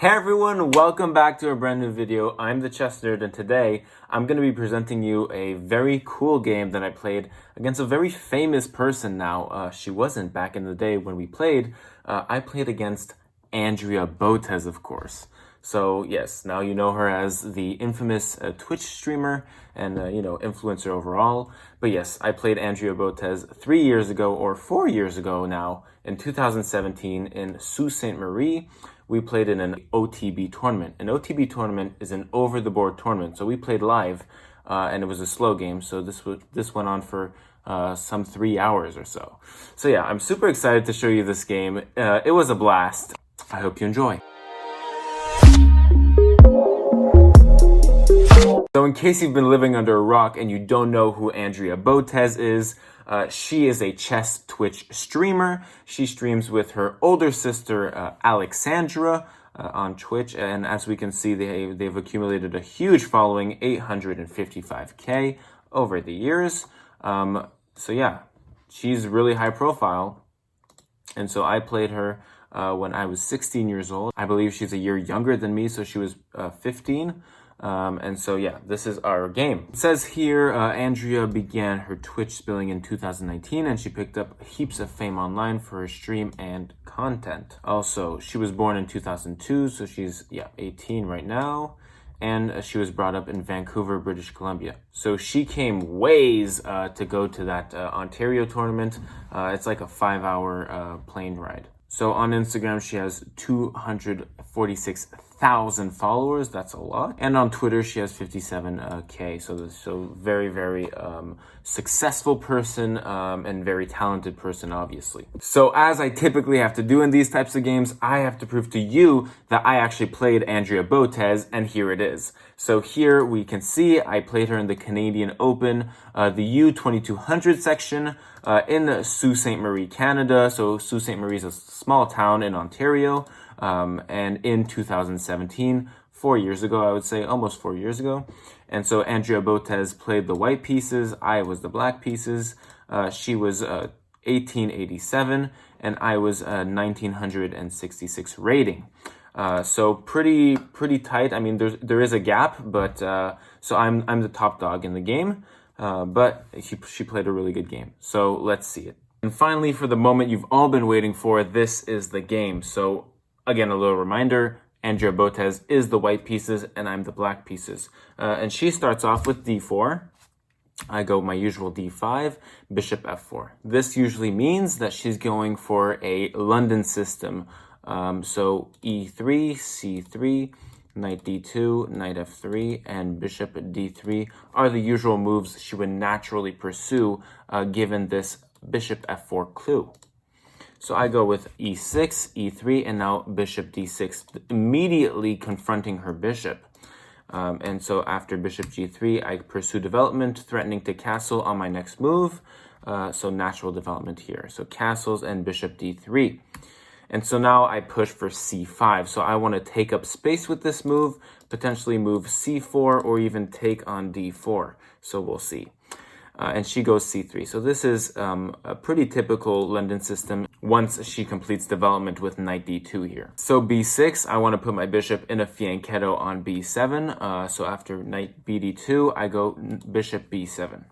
Hey everyone, welcome back to a brand new video. I'm the Chess Nerd, and today I'm going to be presenting you a very cool game that I played against a very famous person now. She wasn't back in the day when we played. I played against Andrea BOTEZ, of course. So yes, now you know her as the infamous Twitch streamer and, influencer overall. But yes, I played Andrea BOTEZ 3 years ago, or 4 years ago now, in 2017 in Sault Ste. Marie. We played in an OTB tournament. An OTB tournament is an over-the-board tournament. So we played live, and it was a slow game. So this went on for some 3 hours or so. So yeah, I'm super excited to show you this game. It was a blast. I hope you enjoy. So in case you've been living under a rock and you don't know who Andrea BOTEZ is, she is a chess Twitch streamer. She streams with her older sister, Alexandra, on Twitch. And as we can see, they've accumulated a huge following, 855K over the years. So yeah, she's really high profile. And so I played her when I was 16 years old. I believe she's a year younger than me, so she was 15. And so, yeah, this is our game. It says here, Andrea began her Twitch spilling in 2019, and she picked up heaps of fame online for her stream and content. Also, she was born in 2002, so she's, 18 right now. And she was brought up in Vancouver, British Columbia. So she came ways to go to that Ontario tournament. It's like a 5-hour plane ride. So on Instagram, she has 246,000 followers. That's a lot. And on Twitter, she has 57K. So very, very successful person and very talented person, obviously. So as I typically have to do in these types of games, I have to prove to you that I actually played Andrea BOTEZ, and here it is. So here we can see I played her in the Canadian Open, the U2200 section in Sault Ste. Marie, Canada. So Sault Ste. Marie is a small town in Ontario. And in 2017, 4 years ago, I would say, almost 4 years ago. And so Andrea BOTEZ played the white pieces. I was the black pieces. She was 1887 and I was 1966 rating. So pretty tight. I mean, there is a gap, but so I'm the top dog in the game. But she played a really good game. So let's see it. And finally, for the moment you've all been waiting for, this is the game. So again, a little reminder, Andrea BOTEZ is the white pieces and I'm the black pieces. And she starts off with d4. I go my usual d5, bishop f4. This usually means that she's going for a London system. So e3, c3, knight d2, knight f3, and bishop d3 are the usual moves she would naturally pursue given this bishop f4 clue. So I go with e6, e3, and now bishop d6, immediately confronting her bishop. And so after bishop g3, I pursue development, threatening to castle on my next move. So natural development here. So castles and bishop d3. And so now I push for c5. So I want to take up space with this move, potentially move c4 or even take on d4. So we'll see. And she goes c3. So this is a pretty typical London system once she completes development with knight d2 here. So b6, I want to put my bishop in a fianchetto on b7. So after knight bd2, I go bishop b7.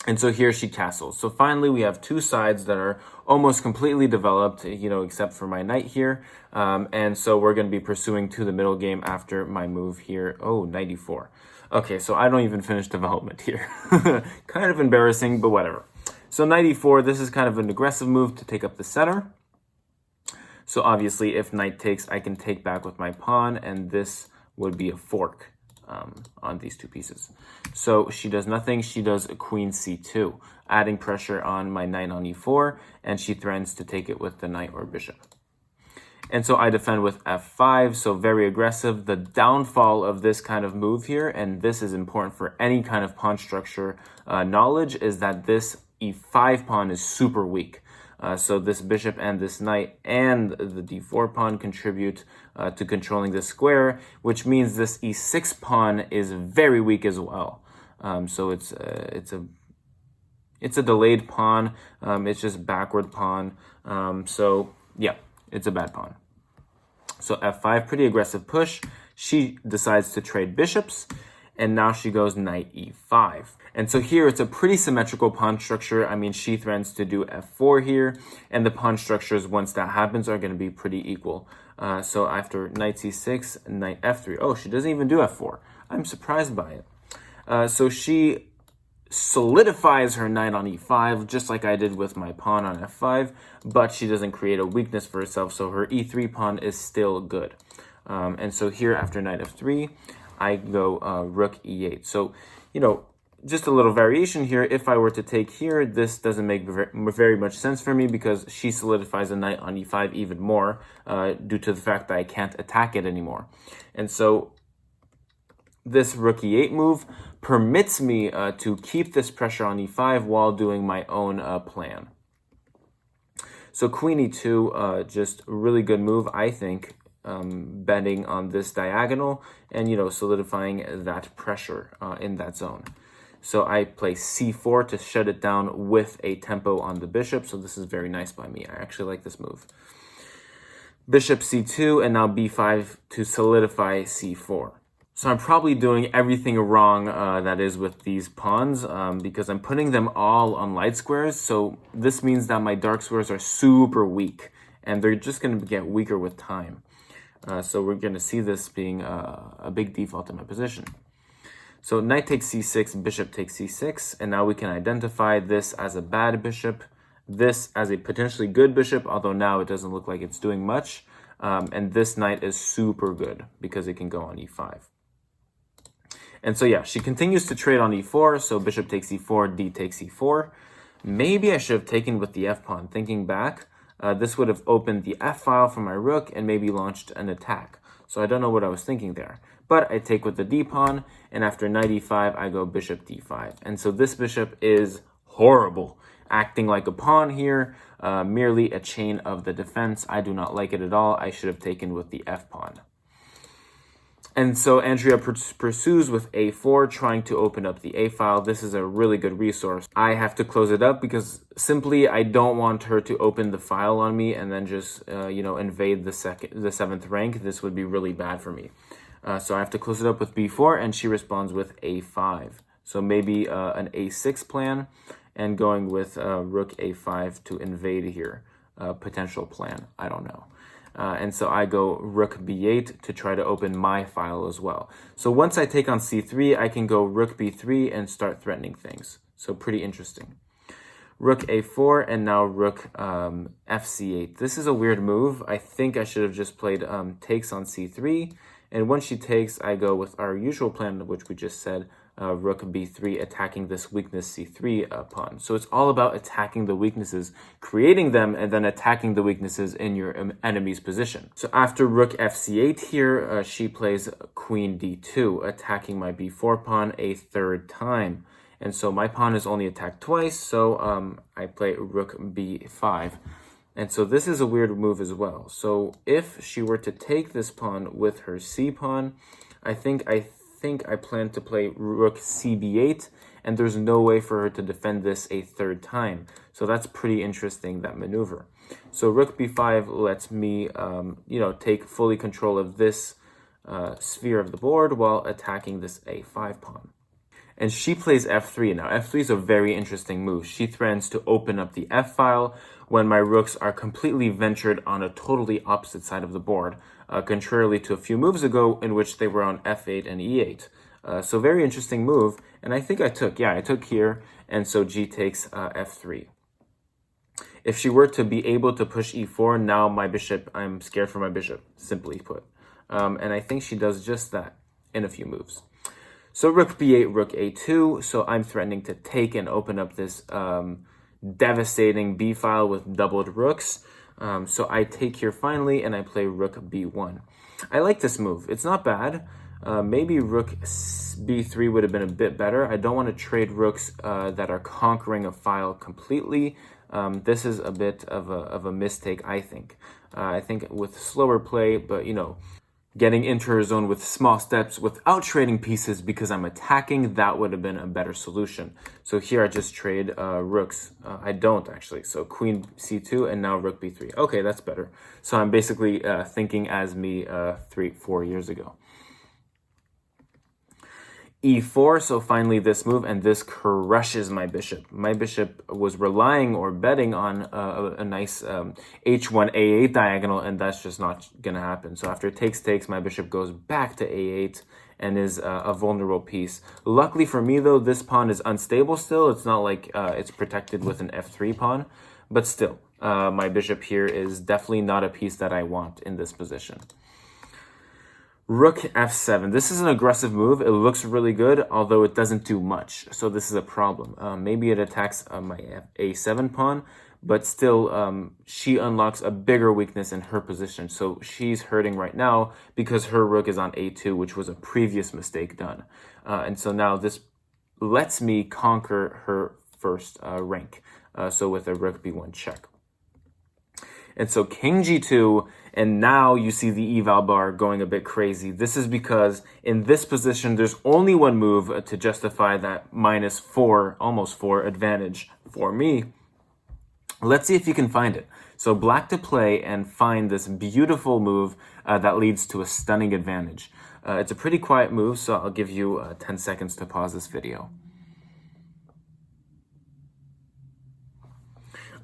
And so here she castles. So finally, we have two sides that are almost completely developed, except for my knight here. And so we're going to be pursuing to the middle game after my move here. Oh, knight e4. Okay, so I don't even finish development here. Kind of embarrassing, but whatever. So knight e4, this is kind of an aggressive move to take up the center. So obviously, if knight takes, I can take back with my pawn, and this would be a fork on these two pieces. So she does nothing. She does a queen c2, adding pressure on my knight on e4, and she threatens to take it with the knight or bishop. And so I defend with f5, so very aggressive. The downfall of this kind of move here, and this is important for any kind of pawn structure knowledge, is that this e5 pawn is super weak. So this bishop and this knight and the d4 pawn contribute to controlling the square, which means this e6 pawn is very weak as well. So it's a delayed pawn. It's just backward pawn. So yeah, it's a bad pawn. So f5, pretty aggressive push. She decides to trade bishops, and now she goes knight e5. And so here it's a pretty symmetrical pawn structure. I mean, she threatens to do f4 here, and the pawn structures, once that happens, are going to be pretty equal. So after knight c6, knight f3. Oh, she doesn't even do f4. I'm surprised by it. So she solidifies her knight on e5, just like I did with my pawn on f5, but she doesn't create a weakness for herself, so her e3 pawn is still good. And so here, after knight f3, I go rook e8. So, just a little variation here. If I were to take here, this doesn't make very much sense for me because she solidifies a knight on e5 even more due to the fact that I can't attack it anymore. And so this rook e8 move permits me to keep this pressure on e5 while doing my own plan. So queen e2, just a really good move, I think, betting on this diagonal and, solidifying that pressure in that zone. So I play c4 to shut it down with a tempo on the bishop. So this is very nice by me. I actually like this move. Bishop c2 and now b5 to solidify c4. So I'm probably doing everything wrong, that is, with these pawns, because I'm putting them all on light squares. So this means that my dark squares are super weak, and they're just going to get weaker with time. So we're going to see this being a big default in my position. So knight takes c6, bishop takes c6, and now we can identify this as a bad bishop, this as a potentially good bishop, although now it doesn't look like it's doing much, and this knight is super good because it can go on e5. And so yeah, she continues to trade on e4, so bishop takes e4, d takes e4. Maybe I should have taken with the f-pawn. Thinking back, this would have opened the f-file for my rook and maybe launched an attack. So I don't know what I was thinking there. But I take with the d-pawn, and after knight e5, I go bishop d5. And so this bishop is horrible, acting like a pawn here, merely a chain of the defense. I do not like it at all. I should have taken with the f-pawn. And so Andrea pursues with a4, trying to open up the a-file. This is a really good resource. I have to close it up because simply I don't want her to open the file on me and then just, invade the seventh rank. This would be really bad for me. So I have to close it up with b4, and she responds with a5. So maybe an a6 plan, and going with rook a5 to invade here. Potential plan, I don't know. And so I go rook b8 to try to open my file as well. So once I take on c3, I can go rook b3 and start threatening things. So pretty interesting. Rook a4 and now rook fc8. This is a weird move. I think I should have just played takes on c3. And once she takes, I go with our usual plan, which we just said, rook b3, attacking this weakness c3 pawn. So it's all about attacking the weaknesses, creating them, and then attacking the weaknesses in your enemy's position. So after rook fc8 here, she plays queen d2, attacking my b4 pawn a third time. And so my pawn is only attacked twice, so I play rook b5. And so this is a weird move as well. So if she were to take this pawn with her c pawn, I think I plan to play rook cb8, and there's no way for her to defend this a third time. So that's pretty interesting, that maneuver. So rook b5 lets me, take fully control of this sphere of the board while attacking this a5 pawn. And she plays f3. Now, f3 is a very interesting move. She threatens to open up the f-file when my rooks are completely ventured on a totally opposite side of the board, contrarily to a few moves ago in which they were on f8 and e8. So very interesting move. And I think I took here, and so g takes f3. If she were to be able to push e4, now my bishop, I'm scared for my bishop, simply put. And I think she does just that in a few moves. So rook b8, rook a2, so I'm threatening to take and open up this devastating b-file with doubled rooks. So I take here finally, and I play rook b1. I like this move. It's not bad. Maybe rook b3 would have been a bit better. I don't want to trade rooks that are conquering a file completely. This is a bit of a mistake, I think. I think with slower play, but getting into her zone with small steps without trading pieces because I'm attacking, that would have been a better solution. So here I just trade rooks. I don't actually. So queen c2 and now rook b3. Okay, that's better. So I'm basically thinking as me 4 years ago. e4, so finally this move, and this crushes my bishop. My bishop was relying or betting on a nice h1 a8 diagonal, and that's just not gonna happen. So after takes, my bishop goes back to a8 and is a vulnerable piece. Luckily for me though, this pawn is unstable still. It's not like it's protected with an f3 pawn, but still, my bishop here is definitely not a piece that I want in this position. Rook f7. This is an aggressive move. It looks really good, although it doesn't do much. So this is a problem. Maybe it attacks my a7 pawn, but still she unlocks a bigger weakness in her position. So she's hurting right now because her rook is on a2, which was a previous mistake done. And so now this lets me conquer her first rank. So with a rook b1 check. And so king g2, and now you see the eval bar going a bit crazy. This is because in this position, there's only one move to justify that -4, almost 4 advantage for me. Let's see if you can find it. So black to play and find this beautiful move that leads to a stunning advantage. It's a pretty quiet move, so I'll give you 10 seconds to pause this video.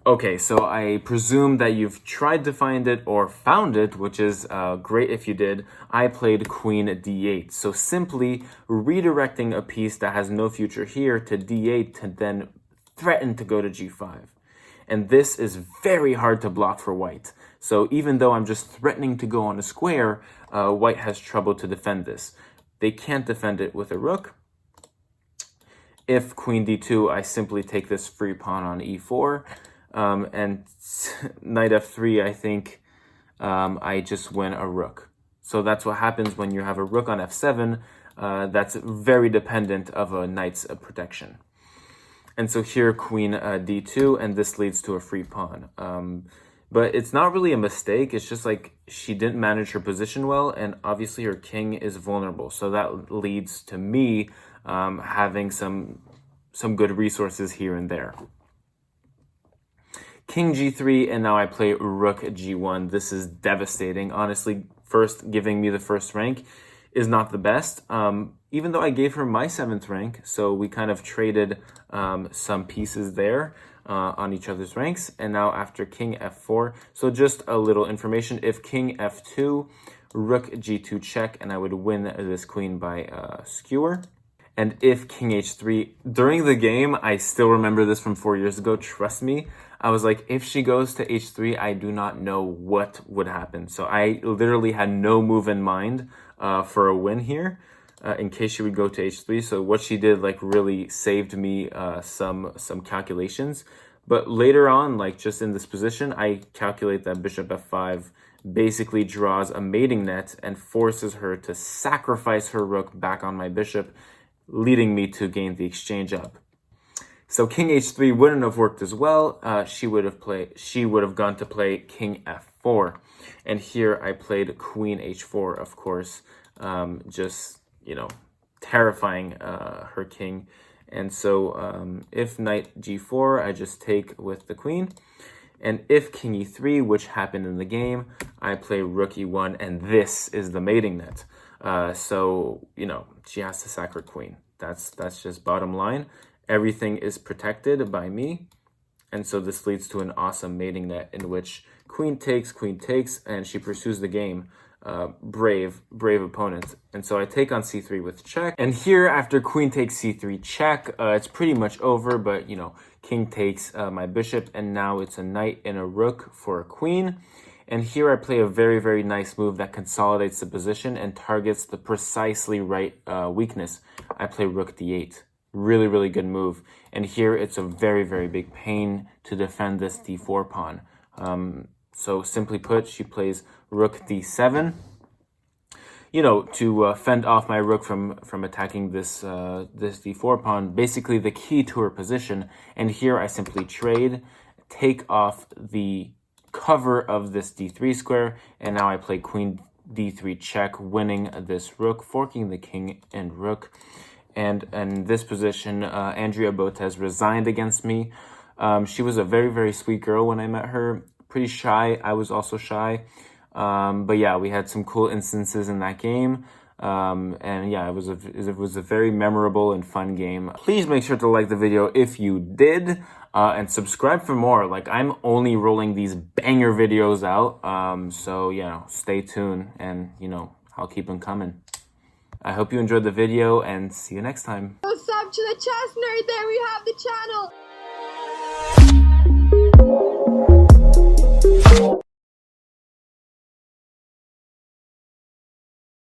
Okay, so I presume that you've tried to find it or found it, which is great if you did. I played queen d8. So simply redirecting a piece that has no future here to d8 to then threaten to go to g5. And this is very hard to block for white. So even though I'm just threatening to go on a square, white has trouble to defend this. They can't defend it with a rook. If queen d2, I simply take this free pawn on e4. And knight f3, I think I just win a rook. So that's what happens when you have a rook on f7. That's very dependent of a knight's protection. And so here, queen d2, and this leads to a free pawn. But it's not really a mistake. It's just like she didn't manage her position well, and obviously her king is vulnerable. So that leads to me having some good resources here and there. King g3, and now I play rook g1. This is devastating. Honestly, first giving me the first rank is not the best, even though I gave her my 7th rank. So we kind of traded some pieces there on each other's ranks. And now after king f4, so just a little information. If king f2, rook g2 check, and I would win this queen by skewer. And if king h3, during the game, I still remember this from 4 years ago, trust me, I was like, if she goes to h3, I do not know what would happen. So I literally had no move in mind for a win here in case she would go to h3. So what she did like really saved me some calculations. But later on, like just in this position, I calculate that bishop f5 basically draws a mating net and forces her to sacrifice her rook back on my bishop, leading me to gain the exchange up. So king h3 wouldn't have worked as well. She would have gone to play king f4. And here I played queen h4, of course, just, terrifying her king. And so if knight g4, I just take with the queen. And if king e3, which happened in the game, I play rook e1, and this is the mating net. So, she has to sack her queen. That's just bottom line. Everything is protected by me. And so this leads to an awesome mating net in which queen takes, and she pursues the game. Brave opponent. And so I take on c3 with check. And here, after queen takes c3 check, it's pretty much over, but, king takes my bishop, and now it's a knight and a rook for a queen. And here I play a very, very nice move that consolidates the position and targets the precisely right weakness. I play rook d8. Really, really good move. And here it's a very, very big pain to defend this d4 pawn. So simply put, she plays rook d7, to fend off my rook from attacking this d4 pawn, basically the key to her position. And here I simply trade, take off the cover of this d3 square, and now I play queen d3 check, winning this rook, forking the king and rook. And in this position, Andrea BOTEZ resigned against me. She was a very, very sweet girl when I met her. Pretty shy. I was also shy. But yeah, we had some cool instances in that game. And yeah, it was a very memorable and fun game. Please make sure to like the video if you did, and subscribe for more. Like, I'm only rolling these banger videos out. So yeah, stay tuned, and I'll keep them coming. I hope you enjoyed the video, and see you next time. Go sub to the chest nerd, there we have the channel.